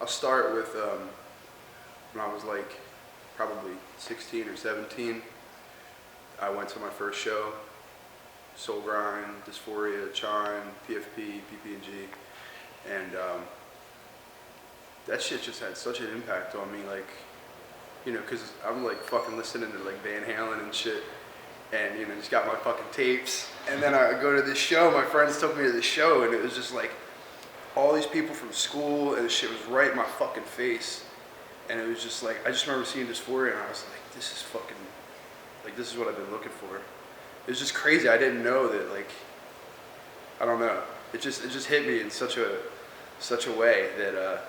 start with when I was like probably 16 or 17. I went to my first show, Soul Grind, Dysphoria, Chine, PFP, PP&G, and that shit just had such an impact on me, like, you know, because I'm like fucking listening to like Van Halen and shit, and you know, just got my fucking tapes, and then I go to this show, my friends took me to this show, and it was just like all these people from school, and the shit was right in my fucking face, and it was just like, I just remember seeing Dysphoria, and I was like, this is fucking, like, this is what I've been looking for. It was just crazy. I didn't know that, like, I don't know. It just hit me in such a way that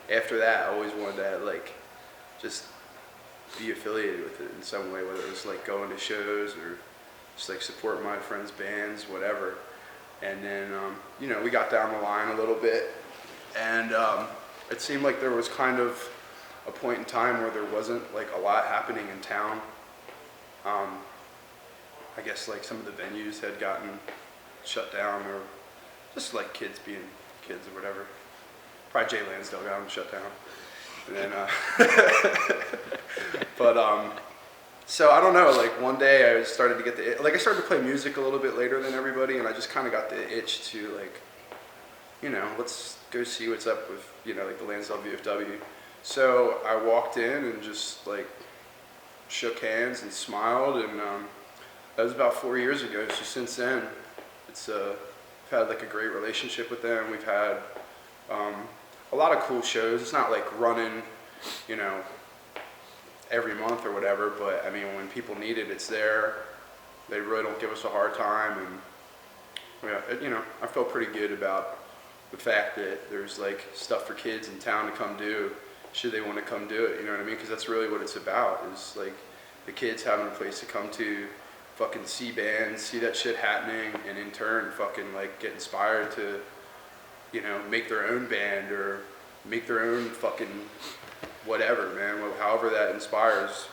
after that, I always wanted to, like, just be affiliated with it in some way, whether it was like going to shows or just like support my friends' bands, whatever. And then, you know, we got down the line a little bit, and it seemed like there was kind of a point in time where there wasn't like a lot happening in town. I guess like some of the venues had gotten shut down, or just like kids being kids or whatever. Probably Jay Lansdale got them shut down. And then, but so I don't know, like one day I started to get I started to play music a little bit later than everybody, and I just kind of got the itch to, like, you know, let's go see what's up with, you know, like the Lansdale VFW. So I walked in and just like shook hands and smiled, and that was about 4 years ago. So since then, it's we've had like a great relationship with them. We've had a lot of cool shows. It's not like running, you know, every month or whatever, but I mean, when people need it, it's there. They really don't give us a hard time, and yeah, you know, I feel pretty good about the fact that there's like stuff for kids in town to come do, should they want to come do it, you know what I mean? Because that's really what it's about, is like the kids having a place to come to, fucking see bands, see that shit happening, and in turn fucking like get inspired to, you know, make their own band or make their own fucking whatever, man. However that inspires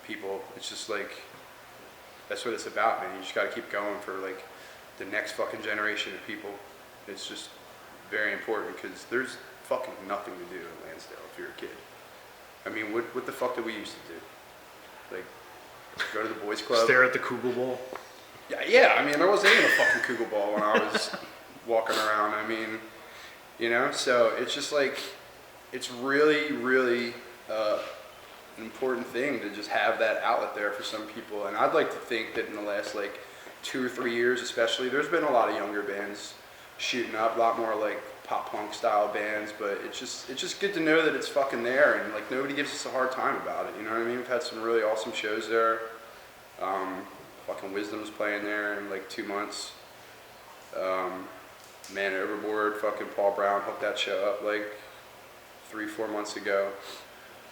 people. It's just like, that's what it's about, man. You just gotta keep going for like the next fucking generation of people. It's just very important, because there's fucking nothing to do in Lansdale if you're a kid. I mean, what the fuck did we used to do? Like, go to the boys club? Stare at the Kugel Bowl? Yeah, I mean, there wasn't even a fucking Kugel Ball when I was walking around. I mean, you know, so it's just like, it's really, really an important thing to just have that outlet there for some people. And I'd like to think that in the last like 2 or 3 years especially, there's been a lot of younger bands shooting up, a lot more like pop punk style bands, but it's just good to know that it's fucking there, and like nobody gives us a hard time about it, you know what I mean? We've had some really awesome shows there. Fucking Wisdom's playing there in like 2 months. Man Overboard, fucking Paul Brown hooked that show up like 3-4 months ago.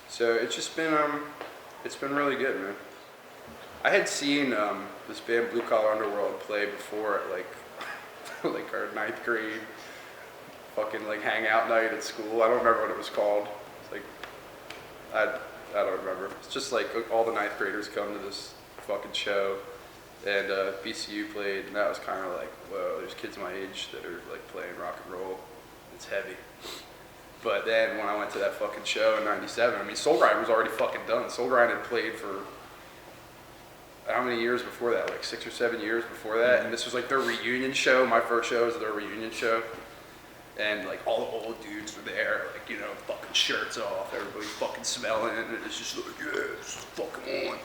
So it's just been it's been really good, man. I had seen this band Blue Collar Underworld play before at like like our 9th grade fucking like hangout night at school. I don't remember what it was called. It's like, I don't remember. It's just like all the 9th graders come to this fucking show, and BCU played, and that was kind of like, whoa, there's kids my age that are like playing rock and roll. It's heavy. But then when I went to that fucking show in '97, I mean, Soul Grind was already fucking done. Soul Grind had played for how many years before that? Like 6 or 7 years before that. And this was like their reunion show. My first show was their reunion show. And like all the old dudes were there, like, you know, fucking shirts off, everybody fucking smelling, and it's just like, yeah, it's fucking on.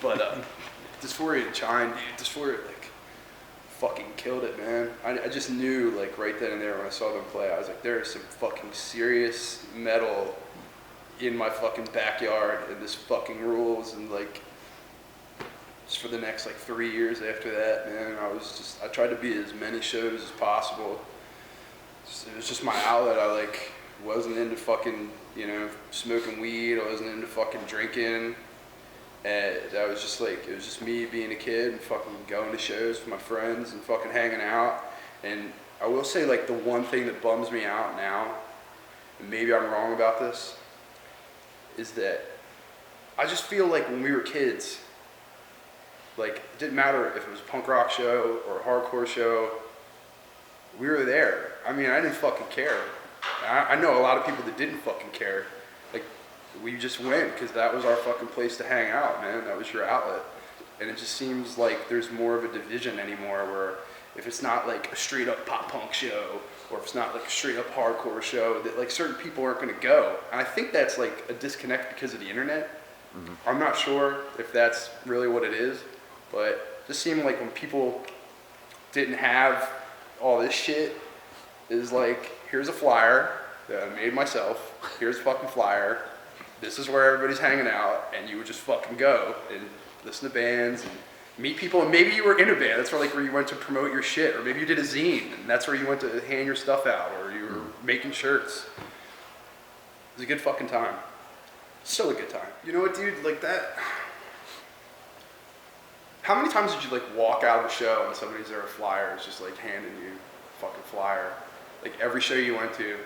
But Dysphoria and Chine, dude, Dysphoria like fucking killed it, man. I just knew like right then and there when I saw them play, I was like, there is some fucking serious metal in my fucking backyard, and this fucking rules. And like, just for the next like 3 years after that, man, I tried to be at as many shows as possible. It was just my outlet. I like wasn't into fucking, you know, smoking weed. I wasn't into fucking drinking. And I was just like, it was just me being a kid and fucking going to shows with my friends and fucking hanging out. And I will say, like, the one thing that bums me out now, and maybe I'm wrong about this, is that I just feel like when we were kids, like, it didn't matter if it was a punk rock show or a hardcore show, we were there. I mean, I didn't fucking care. I know a lot of people that didn't fucking care. Like, we just went because that was our fucking place to hang out, man. That was your outlet. And it just seems like there's more of a division anymore where if it's not like a straight up pop punk show or if it's not like a straight up hardcore show, that like certain people aren't going to go. And I think that's like a disconnect because of the internet. Mm-hmm. I'm not sure if that's really what it is, but it just seemed like when people didn't have all this shit, is like, here's a flyer that I made myself, here's a fucking flyer, this is where everybody's hanging out, and you would just fucking go and listen to bands and meet people, and maybe you were in a band, that's where you went to promote your shit, or maybe you did a zine, and that's where you went to hand your stuff out, or you were making shirts. It was a good fucking time. Still a good time. You know what, dude, like that, how many times did you like walk out of the show and somebody's there with flyers just like handing you a fucking flyer? Like every show you went to,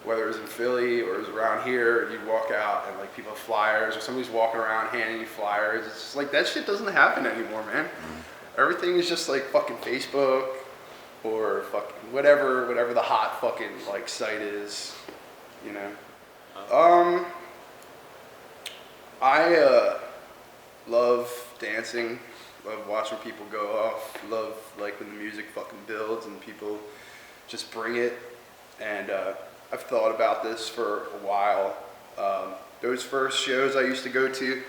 whether it was in Philly or it was around here, you'd walk out and like people have flyers or somebody's walking around handing you flyers. It's just like that shit doesn't happen anymore, man. Everything is just like fucking Facebook or fucking whatever the hot fucking like site is, you know. I love dancing, love watching people go off, love like when the music fucking builds and people just bring it. And I've thought about this for a while. Those first shows I used to go to,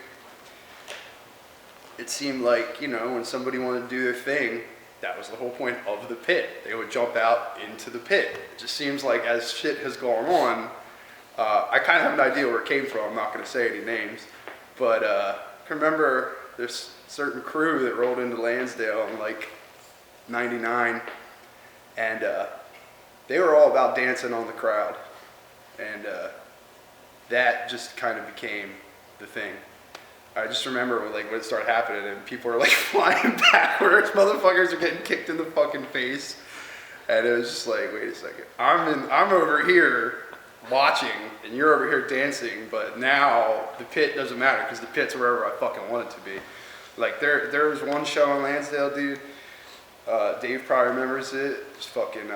it seemed like, you know, when somebody wanted to do their thing, that was the whole point of the pit. They would jump out into the pit. It just seems like as shit has gone on, I kind of have an idea where it came from. I'm not going to say any names. But I can remember there's a certain crew that rolled into Lansdale in like 99. And they were all about dancing on the crowd. And that just kind of became the thing. I just remember like when it started happening and people were like flying backwards, motherfuckers are getting kicked in the fucking face. And it was just like, wait a second, I'm over here watching and you're over here dancing, but now the pit doesn't matter because the pit's wherever I fucking want it to be. Like there was one show in Lansdale, dude. Dave probably remembers it. It's fucking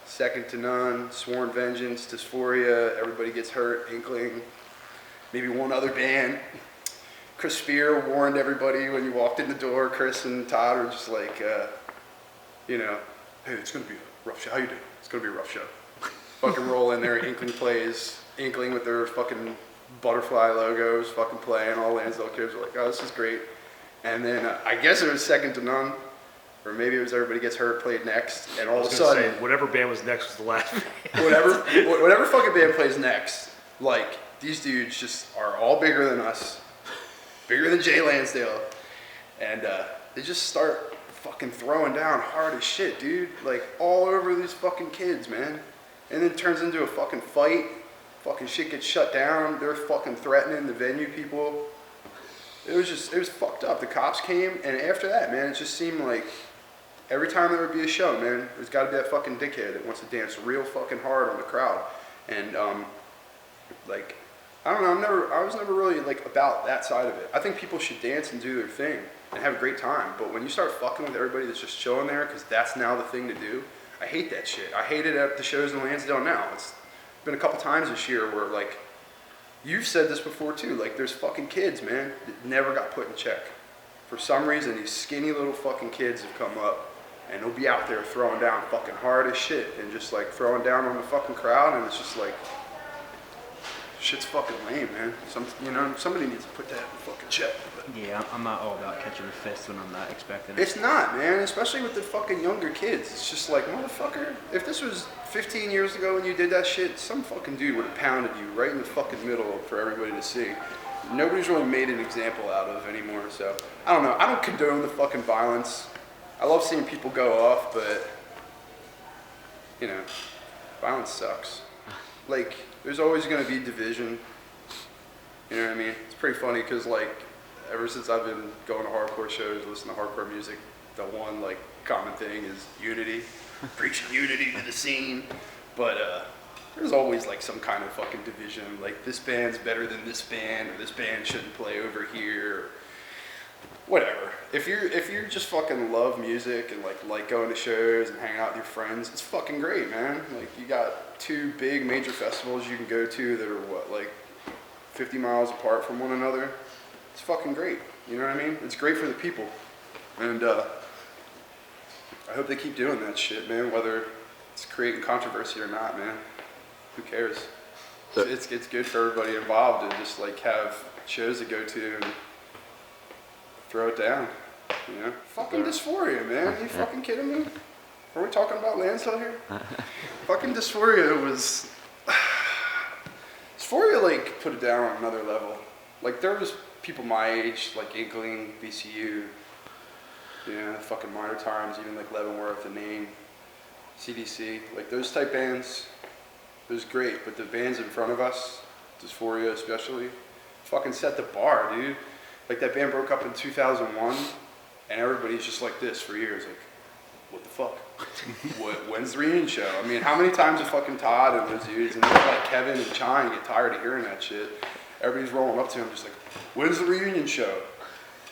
Second to None, Sworn Vengeance, Dysphoria, Everybody Gets Hurt, Inkling, maybe one other band. Chris Spear warned everybody when you walked in the door. Chris and Todd were just like, you know, hey, it's gonna be a rough show. How you doing? It's gonna be a rough show. Fucking roll in there, Inkling plays, Inkling with their fucking butterfly logos, fucking playing. All Lansdale kids were like, oh, this is great. And then I guess it was Second to None, or maybe it was Everybody Gets Hurt played next, and all of a sudden, whatever band was next was the last band. whatever fucking band plays next, like these dudes just are all bigger than us, bigger than Jay Lansdale, and they just start fucking throwing down hard as shit, dude, like all over these fucking kids, man. And then it turns into a fucking fight. Fucking shit gets shut down. They're fucking threatening the venue people. It was fucked up. The cops came, and after that, man, it just seemed like every time there would be a show, man, there's got to be that fucking dickhead that wants to dance real fucking hard on the crowd. And like, I don't know. I was never really like about that side of it. I think people should dance and do their thing and have a great time. But when you start fucking with everybody that's just chilling there, because that's now the thing to do. I hate that shit. I hate it at the shows in Lansdale now. It's been a couple times this year where, like, you've said this before too, like, there's fucking kids, man, that never got put in check. For some reason, these skinny little fucking kids have come up, and they'll be out there throwing down fucking hard as shit, and just, like, throwing down on the fucking crowd, and it's just like, shit's fucking lame, man. Somebody needs to put that in fucking check. But yeah, I'm not all about catching a fist when I'm not expecting it. It's not, man, especially with the fucking younger kids. It's just like, motherfucker, if this was 15 years ago when you did that shit, some fucking dude would have pounded you right in the fucking middle for everybody to see. Nobody's really made an example out of anymore, so I don't know. I don't condone the fucking violence. I love seeing people go off, but, you know, violence sucks. Like, there's always going to be division. You know what I mean? It's pretty funny because, like, ever since I've been going to hardcore shows, listening to hardcore music, the one, like, common thing is unity. Preaching unity to the scene. But there's always, like, some kind of fucking division. Like, this band's better than this band, or this band shouldn't play over here, or whatever. if you just fucking love music and like going to shows and hanging out with your friends, it's fucking great, man. Like you got 2 big major festivals you can go to that are what, like 50 miles apart from one another. It's fucking great. You know what I mean? It's great for the people, and I hope they keep doing that shit, man. Whether it's creating controversy or not, man. Who cares? It's good for everybody involved to just like have shows to go to and throw it down. You know? Fucking Dysphoria, man. Are you fucking kidding me? Are we talking about Lansdale here? Fucking Dysphoria was... Dysphoria, like, put it down on another level. Like, there was people my age, like Inkling, BCU, you know, fucking Minor Times, even like Leavenworth, The Name, CDC. Like, those type bands, it was great. But the bands in front of us, Dysphoria especially, fucking set the bar, dude. Like, that band broke up in 2001, and everybody's just like this for years. Like, what the fuck? When's the reunion show? I mean, how many times have fucking Todd and those dudes and like Kevin and Chine get tired of hearing that shit? Everybody's rolling up to him just like, when's the reunion show?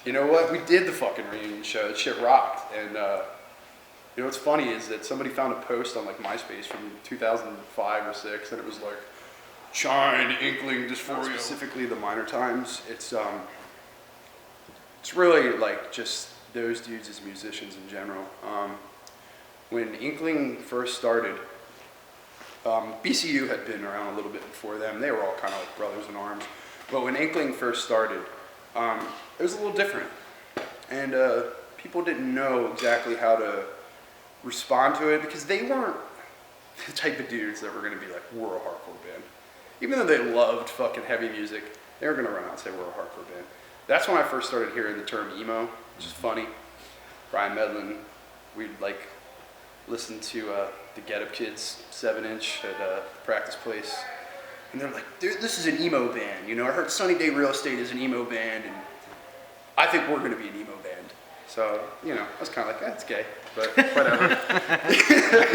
You know what? We did the fucking reunion show. That shit rocked. And you know what's funny is that somebody found a post on like MySpace from 2005 or 6, and it was like, Chine, Inkling, Dysphoria. Specifically the Minor Times. It's really like just those dudes as musicians in general. When Inkling first started, BCU had been around a little bit before them. They were all kind of like brothers in arms. But when Inkling first started, it was a little different. And people didn't know exactly how to respond to it because they weren't the type of dudes that were going to be like, we're a hardcore band. Even though they loved fucking heavy music, they were going to run out and say we're a hardcore band. That's when I first started hearing the term emo, which is funny. Brian Medlin, we'd like listen to the Get Up Kids 7-inch at Practice Place. And they're like, this is an emo band. You know, I heard Sunny Day Real Estate is an emo band, and I think we're going to be an emo band. So, you know, I was kind of like, that's gay, but whatever.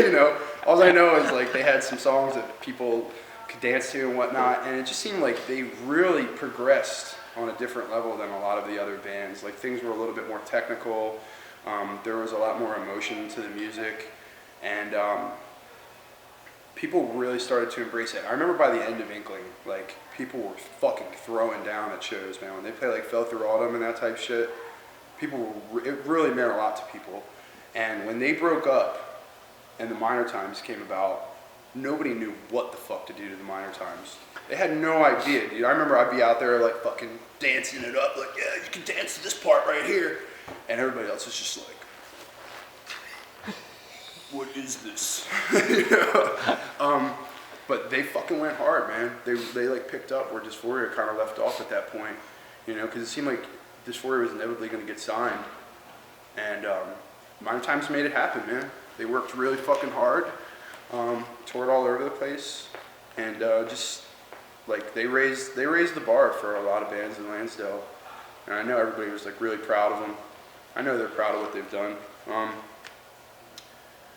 You know, all I know is like they had some songs that people could dance to and whatnot, and it just seemed like they really progressed on a different level than a lot of the other bands. Like things were a little bit more technical. There was a lot more emotion to the music, and people really started to embrace it. I remember by the end of Inkling, like people were fucking throwing down at shows, man. When they play like Fell Through Autumn and that type shit, people were, it really meant a lot to people. And when they broke up and the Minor Times came about, nobody knew what the fuck to do to the Minor Times. They had no idea, dude. I remember I'd be out there like fucking dancing it up, like, yeah, you can dance to this part right here. And everybody else was just like, what is this? You know? But they fucking went hard, man. They like picked up where Dysphoria kind of left off at that point, you know, because it seemed like Dysphoria was inevitably going to get signed. And Minor Times made it happen, man. They worked really fucking hard, toured all over the place, and just like they raised the bar for a lot of bands in Lansdale. And I know everybody was like really proud of them. I know they're proud of what they've done.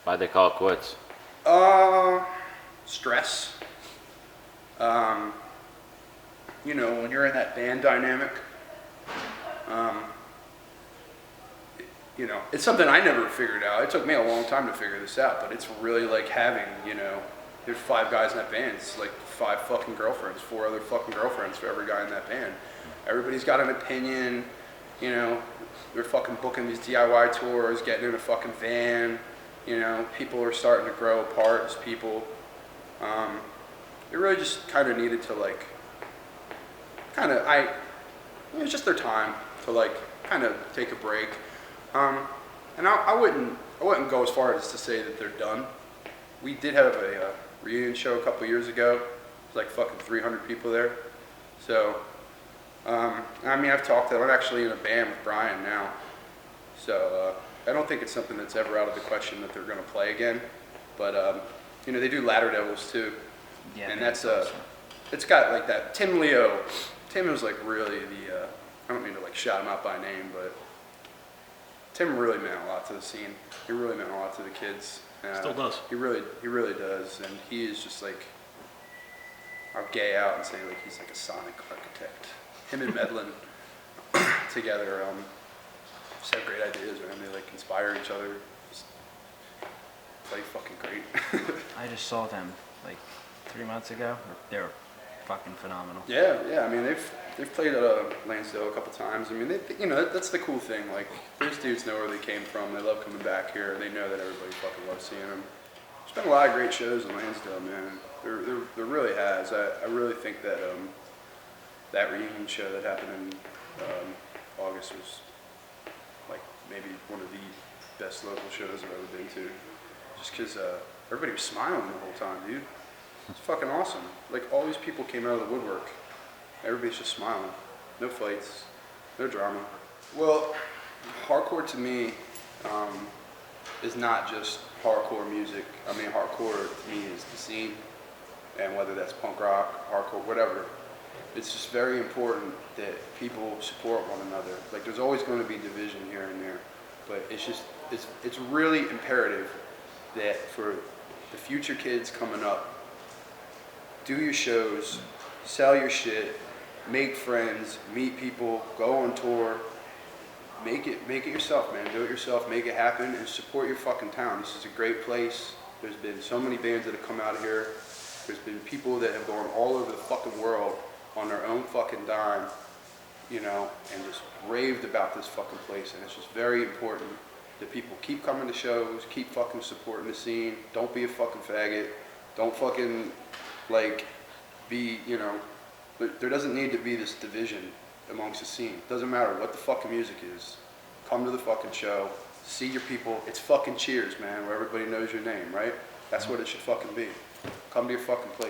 Why'd they call it quits? Stress. You know, when you're in that band dynamic, you know, it's something I never figured out. It took me a long time to figure this out, but it's really like having, you know, there's 5 guys in that band. It's like 5 fucking girlfriends, 4 other fucking girlfriends for every guy in that band. Everybody's got an opinion, you know, they're fucking booking these DIY tours, getting in a fucking van, you know, people are starting to grow apart as people. It really just kind of needed to like, it was just their time to like kind of take a break. And I wouldn't go as far as to say that they're done. We did have a reunion show a couple years ago. There's like fucking 300 people there. So, I mean, I've talked to them. I'm actually in a band with Brian now. So, I don't think it's something that's ever out of the question that they're going to play again. But, you know, they do Ladder Devils too. Yeah, and that's, it's got like that. Tim Leo, Tim was like really the, I don't mean to like shout him out by name, but Tim really meant a lot to the scene. He really meant a lot to the kids. Still does. He really does. And he is just like, I'll gay out and say like he's like a sonic architect. Him and Medlin together, just have great ideas, man. They like inspire each other. Just play fucking great. I just saw them like 3 months ago. They were fucking phenomenal. Yeah. I mean, they've played at Lansdale a couple times. I mean, that's the cool thing. Like, those dudes know where they came from. They love coming back here. They know that everybody fucking loves seeing them. There's been a lot of great shows in Lansdale, man. There really has. I really think that that reunion show that happened in August was like maybe one of the best local shows I've ever been to. Just because everybody was smiling the whole time, dude. It's fucking awesome. Like, all these people came out of the woodwork. Everybody's just smiling. No fights, no drama. Well, hardcore to me is not just hardcore music. I mean, hardcore to me is the scene, and whether that's punk rock, hardcore, whatever. It's just very important that people support one another. Like, there's always going to be division here and there, but it's really imperative that for the future kids coming up, do your shows, sell your shit, make friends, meet people, go on tour, make it yourself, man. Do it yourself, make it happen, and support your fucking town. This is a great place. There's been so many bands that have come out of here. There's been people that have gone all over the fucking world on their own fucking dime, you know, and just raved about this fucking place. And it's just very important that people keep coming to shows, keep fucking supporting the scene. Don't be a fucking faggot. Don't fucking, like, be, you know, there doesn't need to be this division amongst the scene. Doesn't matter what the fucking music is. Come to the fucking show, see your people. It's fucking Cheers, man, where everybody knows your name, right? That's what it should fucking be. Come to your fucking place.